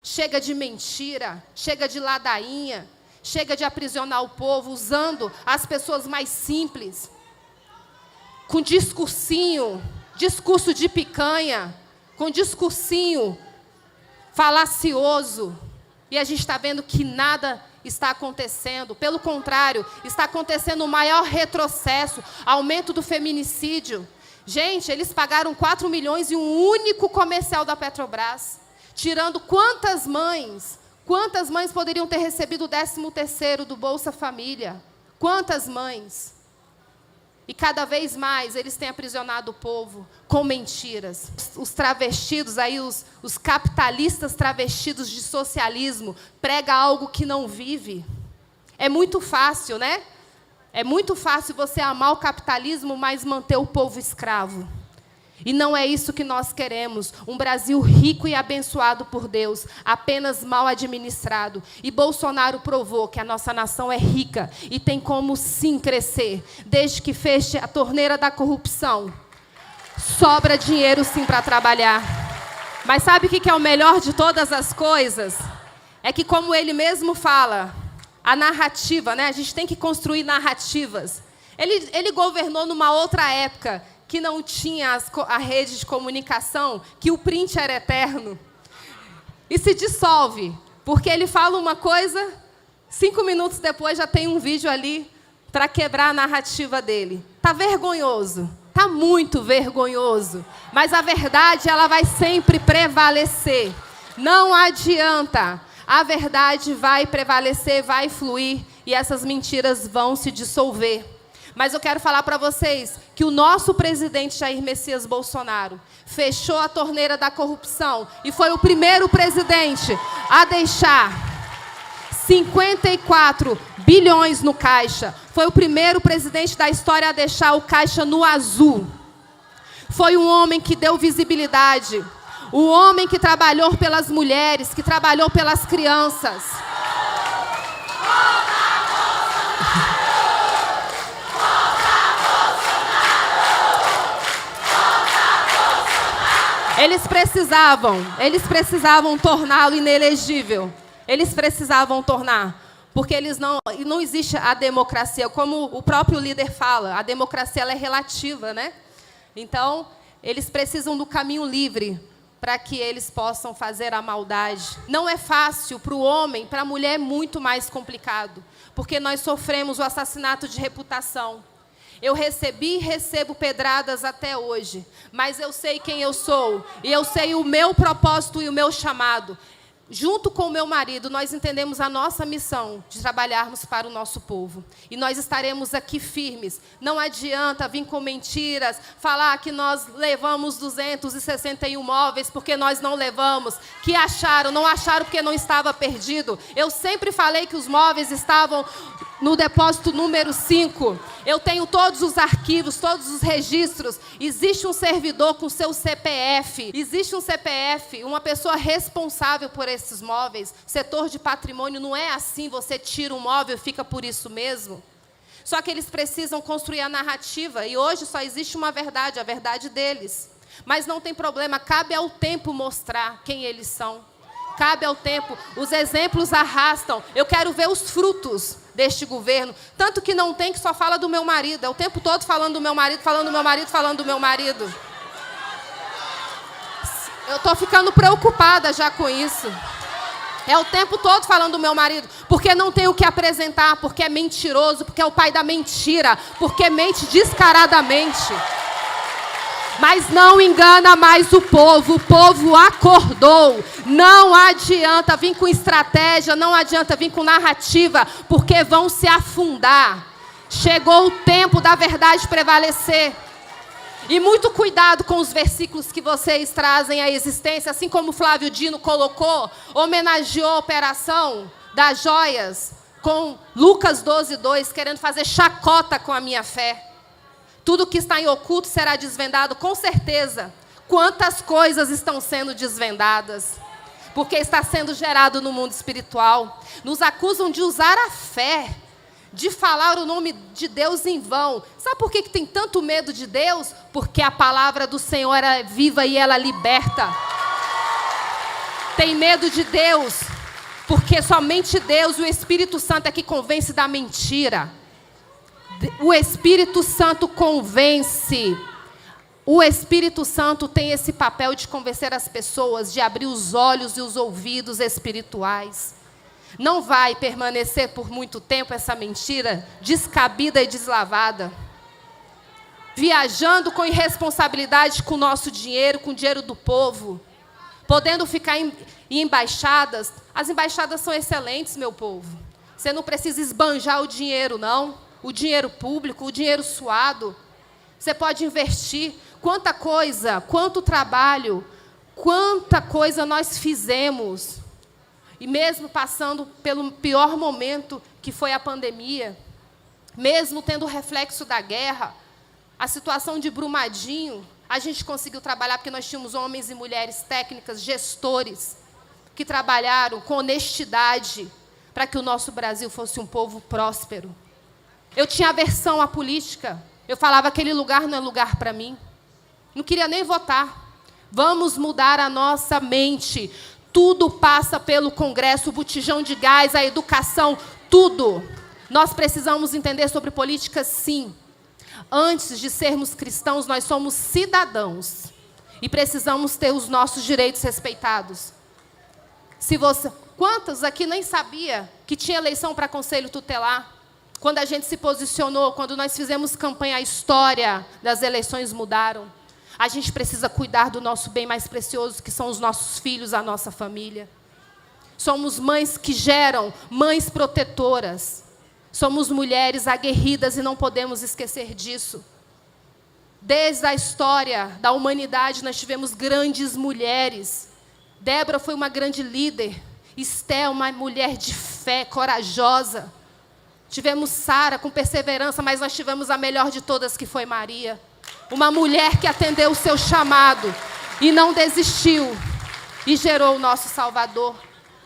Chega de mentira, chega de ladainha, chega de aprisionar o povo usando as pessoas mais simples, com discursinho, discurso de picanha, com discursinho falacioso. E a gente está vendo que nada está acontecendo. Pelo contrário, está acontecendo o maior retrocesso, aumento do feminicídio. Gente, eles pagaram 4 milhões em um único comercial da Petrobras, tirando quantas mães poderiam ter recebido o 13º do Bolsa Família? Quantas mães? E cada vez mais eles têm aprisionado o povo com mentiras. Os travestidos, aí, os capitalistas travestidos de socialismo, pregam algo que não vive. É muito fácil, né? É muito fácil você amar o capitalismo, mas manter o povo escravo. E não é isso que nós queremos. Um Brasil rico e abençoado por Deus, apenas mal administrado. E Bolsonaro provou que a nossa nação é rica e tem como sim crescer. Desde que feche a torneira da corrupção, sobra dinheiro sim para trabalhar. Mas sabe o que é o melhor de todas as coisas? É que, como ele mesmo fala, a narrativa, né? A gente tem que construir narrativas. Ele governou numa outra época, que não tinha a rede de comunicação, que o print era eterno. E se dissolve, porque ele fala uma coisa, 5 minutos depois já tem um vídeo ali para quebrar a narrativa dele. Está vergonhoso, está muito vergonhoso. Mas a verdade, ela vai sempre prevalecer. Não adianta. A verdade vai prevalecer, vai fluir, e essas mentiras vão se dissolver. Mas eu quero falar para vocês que o nosso presidente Jair Messias Bolsonaro fechou a torneira da corrupção e foi o primeiro presidente a deixar 54 bilhões no caixa. Foi o primeiro presidente da história a deixar o caixa no azul. Foi um homem que deu visibilidade. O homem que trabalhou pelas mulheres, que trabalhou pelas crianças. Eles precisavam torná-lo inelegível. Eles precisavam tornar, porque não existe a democracia, como o próprio líder fala, a democracia ela é relativa, né? Então, eles precisam do caminho livre para que eles possam fazer a maldade. Não é fácil para o homem, para a mulher é muito mais complicado, porque nós sofremos o assassinato de reputação. Eu recebi e recebo pedradas até hoje, mas eu sei quem eu sou, e eu sei o meu propósito e o meu chamado. Junto com o meu marido, nós entendemos a nossa missão de trabalharmos para o nosso povo. E nós estaremos aqui firmes. Não adianta vir com mentiras, falar que nós levamos 261 móveis porque nós não levamos, que não acharam porque não estava perdido. Eu sempre falei que os móveis estavam no depósito número 5. Eu tenho todos os arquivos, todos os registros. Existe um servidor com seu CPF. Existe um CPF, uma pessoa responsável por esses móveis. Setor de patrimônio não é assim, você tira um móvel e fica por isso mesmo. Só que eles precisam construir a narrativa. E hoje só existe uma verdade, a verdade deles. Mas não tem problema, cabe ao tempo mostrar quem eles são. Cabe ao tempo, os exemplos arrastam. Eu quero ver os frutos deste governo. Tanto que não tem, que só fala do meu marido. É o tempo todo falando do meu marido, falando do meu marido, falando do meu marido. Eu estou ficando preocupada já com isso. É o tempo todo falando do meu marido, porque não tem o que apresentar, porque é mentiroso, porque é o pai da mentira, porque mente descaradamente. Mas não engana mais o povo acordou. Não adianta vir com estratégia, não adianta vir com narrativa, porque vão se afundar. Chegou o tempo da verdade prevalecer. E muito cuidado com os versículos que vocês trazem à existência, assim como o Flávio Dino colocou, homenageou a operação das joias com Lucas 12:2, querendo fazer chacota com a minha fé. Tudo que está em oculto será desvendado, com certeza. Quantas coisas estão sendo desvendadas? Porque está sendo gerado no mundo espiritual. Nos acusam de usar a fé, de falar o nome de Deus em vão. Sabe por que tem tanto medo de Deus? Porque a palavra do Senhor é viva e ela liberta. Tem medo de Deus, porque somente Deus, o Espírito Santo é que convence da mentira. O Espírito Santo convence. O Espírito Santo tem esse papel de convencer as pessoas, de abrir os olhos e os ouvidos espirituais. Não vai permanecer por muito tempo essa mentira descabida e deslavada. Viajando com irresponsabilidade com o nosso dinheiro, com o dinheiro do povo. Podendo ficar em embaixadas. As embaixadas são excelentes, meu povo. Você não precisa esbanjar o dinheiro, não. O dinheiro público, o dinheiro suado. Você pode investir. Quanta coisa, quanto trabalho, quanta coisa nós fizemos. E mesmo passando pelo pior momento, que foi a pandemia, mesmo tendo o reflexo da guerra, a situação de Brumadinho, a gente conseguiu trabalhar porque nós tínhamos homens e mulheres técnicas, gestores, que trabalharam com honestidade para que o nosso Brasil fosse um povo próspero. Eu tinha aversão à política. Eu falava, aquele lugar não é lugar para mim. Não queria nem votar. Vamos mudar a nossa mente. Tudo passa pelo Congresso, o botijão de gás, a educação, tudo. Nós precisamos entender sobre política, sim. Antes de sermos cristãos, nós somos cidadãos. E precisamos ter os nossos direitos respeitados. Quantos aqui nem sabia que tinha eleição para conselho tutelar? Quando a gente se posicionou, quando nós fizemos campanha, a história das eleições mudaram. A gente precisa cuidar do nosso bem mais precioso, que são os nossos filhos, a nossa família. Somos mães que geram, mães protetoras. Somos mulheres aguerridas e não podemos esquecer disso. Desde a história da humanidade, nós tivemos grandes mulheres. Débora foi uma grande líder. Esté, uma mulher de fé, corajosa. Tivemos Sara com perseverança, mas nós tivemos a melhor de todas, que foi Maria. Uma mulher que atendeu o seu chamado e não desistiu e gerou o nosso Salvador.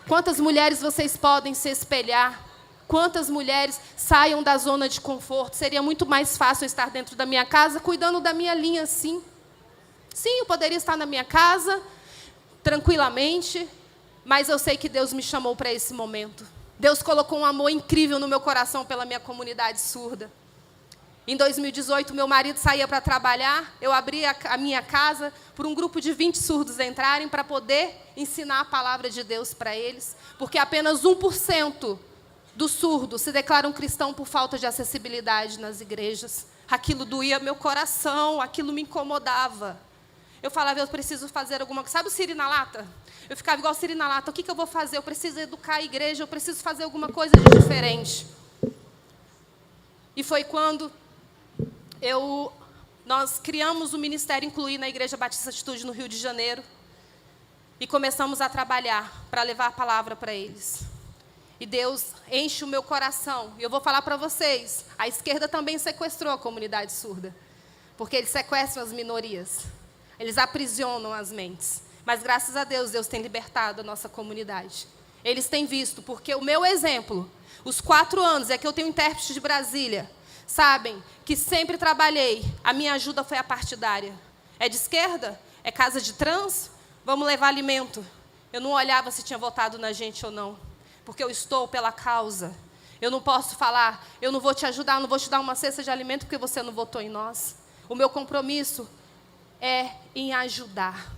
Quantas mulheres vocês podem se espelhar? Quantas mulheres saiam da zona de conforto? Seria muito mais fácil estar dentro da minha casa, cuidando da minha linha, sim. Sim, eu poderia estar na minha casa, tranquilamente, mas eu sei que Deus me chamou para esse momento. Deus colocou um amor incrível no meu coração pela minha comunidade surda. Em 2018, meu marido saía para trabalhar, eu abria a minha casa para um grupo de 20 surdos entrarem para poder ensinar a palavra de Deus para eles, porque apenas 1% dos surdos se declaram cristão por falta de acessibilidade nas igrejas. Aquilo doía meu coração, aquilo me incomodava. Eu falava, eu preciso fazer alguma coisa. Sabe o Siri na lata? Eu ficava igual Siri na lata. O que eu vou fazer? Eu preciso educar a igreja, eu preciso fazer alguma coisa de diferente. E foi quando nós criamos o Ministério Incluir na Igreja Batista Atitude, no Rio de Janeiro. E começamos a trabalhar para levar a palavra para eles. E Deus enche o meu coração. E eu vou falar para vocês, a esquerda também sequestrou a comunidade surda. Porque eles sequestram as minorias. Eles aprisionam as mentes. Mas, graças a Deus, Deus tem libertado a nossa comunidade. Eles têm visto, porque o meu exemplo, os 4 anos, é que eu tenho intérprete de Brasília, sabem que sempre trabalhei, a minha ajuda foi a partidária. É de esquerda? É casa de trans? Vamos levar alimento. Eu não olhava se tinha votado na gente ou não, porque eu estou pela causa. Eu não posso falar, eu não vou te ajudar, eu não vou te dar uma cesta de alimento porque você não votou em nós. O meu compromisso é em ajudar,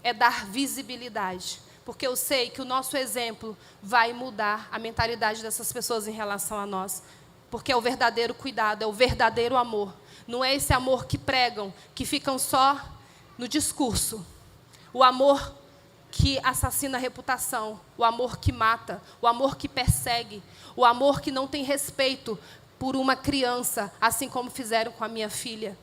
é dar visibilidade, porque eu sei que o nosso exemplo vai mudar a mentalidade dessas pessoas em relação a nós, porque é o verdadeiro cuidado, é o verdadeiro amor. Não é esse amor que pregam, que ficam só no discurso. O amor que assassina a reputação, o amor que mata, o amor que persegue, o amor que não tem respeito por uma criança, assim como fizeram com a minha filha.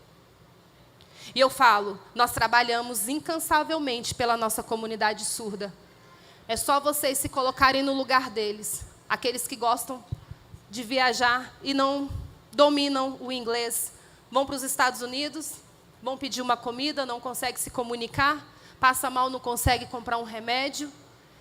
E eu falo, nós trabalhamos incansavelmente pela nossa comunidade surda. É só vocês se colocarem no lugar deles, aqueles que gostam de viajar e não dominam o inglês. Vão para os Estados Unidos, vão pedir uma comida, não conseguem se comunicar, passa mal, não consegue comprar um remédio.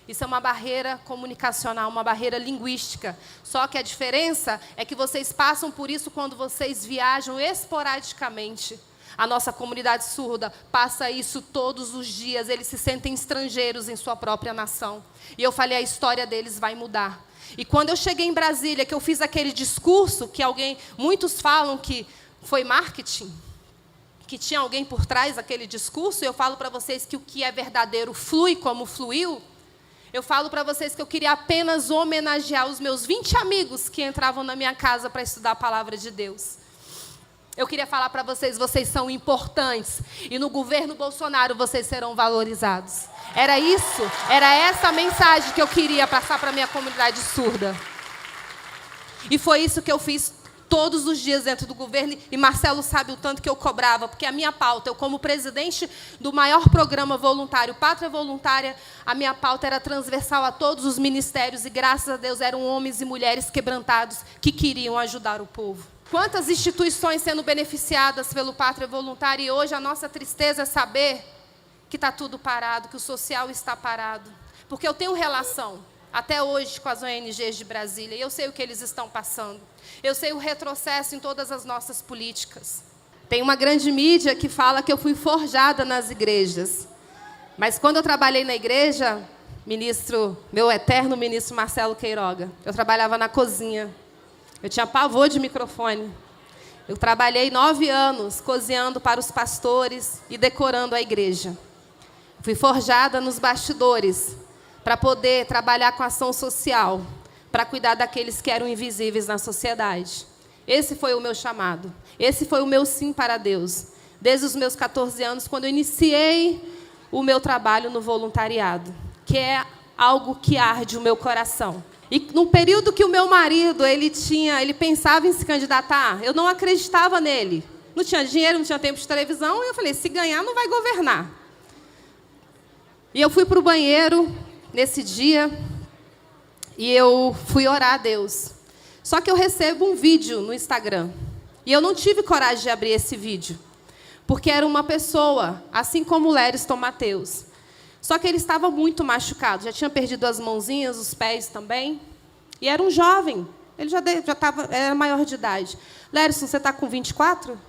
Isso é uma barreira comunicacional, uma barreira linguística. Só que a diferença é que vocês passam por isso quando vocês viajam esporadicamente. A nossa comunidade surda passa isso todos os dias. Eles se sentem estrangeiros em sua própria nação. E eu falei, a história deles vai mudar. E quando eu cheguei em Brasília, que eu fiz aquele discurso, que muitos falam que foi marketing, que tinha alguém por trás daquele discurso, eu falo para vocês que o que é verdadeiro flui como fluiu. Eu falo para vocês que eu queria apenas homenagear os meus 20 amigos que entravam na minha casa para estudar a palavra de Deus. Eu queria falar para vocês, vocês são importantes. E no governo Bolsonaro, vocês serão valorizados. Era isso, era essa a mensagem que eu queria passar para a minha comunidade surda. E foi isso que eu fiz todos os dias dentro do governo. E Marcelo sabe o tanto que eu cobrava, porque a minha pauta, eu como presidente do maior programa voluntário, Pátria Voluntária, a minha pauta era transversal a todos os ministérios. E graças a Deus eram homens e mulheres quebrantados que queriam ajudar o povo. Quantas instituições sendo beneficiadas pelo Pátria Voluntária, e hoje a nossa tristeza é saber que está tudo parado, que o social está parado. Porque eu tenho relação, até hoje, com as ONGs de Brasília, e eu sei o que eles estão passando. Eu sei o retrocesso em todas as nossas políticas. Tem uma grande mídia que fala que eu fui forjada nas igrejas. Mas quando eu trabalhei na igreja, meu eterno ministro Marcelo Queiroga, eu trabalhava na cozinha. Eu tinha pavor de microfone. Eu trabalhei 9 anos cozinhando para os pastores e decorando a igreja. Fui forjada nos bastidores para poder trabalhar com ação social, para cuidar daqueles que eram invisíveis na sociedade. Esse foi o meu chamado. Esse foi o meu sim para Deus. Desde os meus 14 anos, quando eu iniciei o meu trabalho no voluntariado, que é algo que arde o meu coração. E no período que o meu marido, ele pensava em se candidatar, eu não acreditava nele. Não tinha dinheiro, não tinha tempo de televisão, e eu falei, se ganhar, não vai governar. E eu fui para o banheiro nesse dia, e eu fui orar a Deus. Só que eu recebo um vídeo no Instagram, e eu não tive coragem de abrir esse vídeo, porque era uma pessoa, assim como o Lériston Mateus. Só que ele estava muito machucado, já tinha perdido as mãozinhas, os pés também. E era um jovem, ele era maior de idade. Lériston, você está com 24?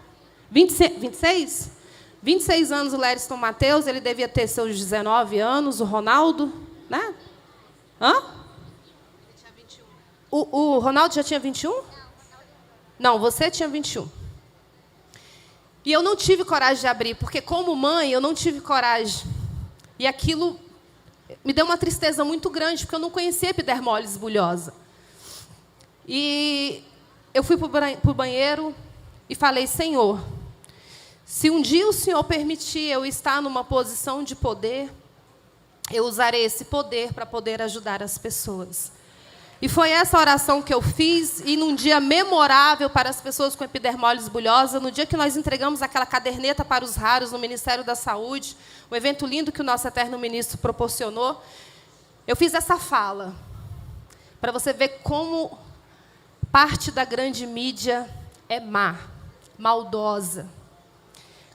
26? 26 anos o Lériston Mateus, ele devia ter seus 19 anos, o Ronaldo, né? Hã? Ele tinha 21. O Ronaldo já tinha 21? Não, você tinha 21. E eu não tive coragem de abrir, porque como mãe eu não tive coragem. E aquilo me deu uma tristeza muito grande, porque eu não conhecia epidermólise bulhosa. E eu fui para o banheiro e falei, Senhor, se um dia o Senhor permitir eu estar numa posição de poder, eu usarei esse poder para poder ajudar as pessoas. E foi essa oração que eu fiz, e num dia memorável para as pessoas com epidermólise bulhosa, no dia que nós entregamos aquela caderneta para os raros no Ministério da Saúde, um evento lindo que o nosso eterno ministro proporcionou, eu fiz essa fala, para você ver como parte da grande mídia é má, maldosa.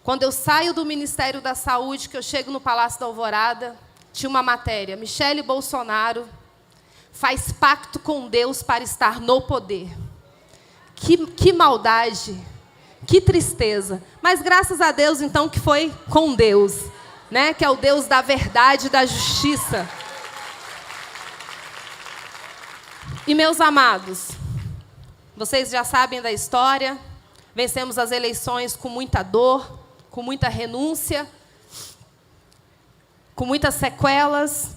Quando eu saio do Ministério da Saúde, que eu chego no Palácio da Alvorada, tinha uma matéria, Michele Bolsonaro faz pacto com Deus para estar no poder. Que maldade, que tristeza. Mas graças a Deus, então, que foi com Deus, né? Que é o Deus da verdade e da justiça. E, meus amados, vocês já sabem da história, vencemos as eleições com muita dor, com muita renúncia, com muitas sequelas.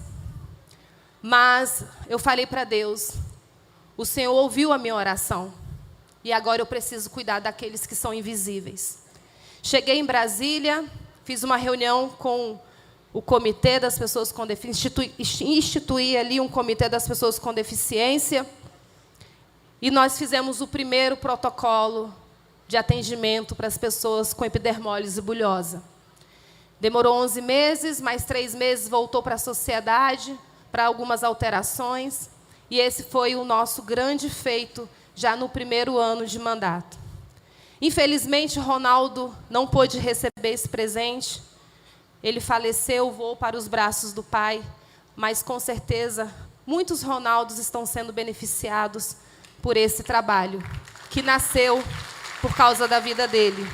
Mas eu falei para Deus, o Senhor ouviu a minha oração, e agora eu preciso cuidar daqueles que são invisíveis. Cheguei em Brasília, fiz uma reunião com o comitê das pessoas com deficiência, instituí ali um comitê das pessoas com deficiência, e nós fizemos o primeiro protocolo de atendimento para as pessoas com epidermólise bulhosa. Demorou 11 meses, mais 3 meses voltou para a sociedade, para algumas alterações, e esse foi o nosso grande feito já no primeiro ano de mandato. Infelizmente, Ronaldo não pôde receber esse presente, ele faleceu, voou para os braços do Pai, mas, com certeza, muitos Ronaldos estão sendo beneficiados por esse trabalho, que nasceu por causa da vida dele.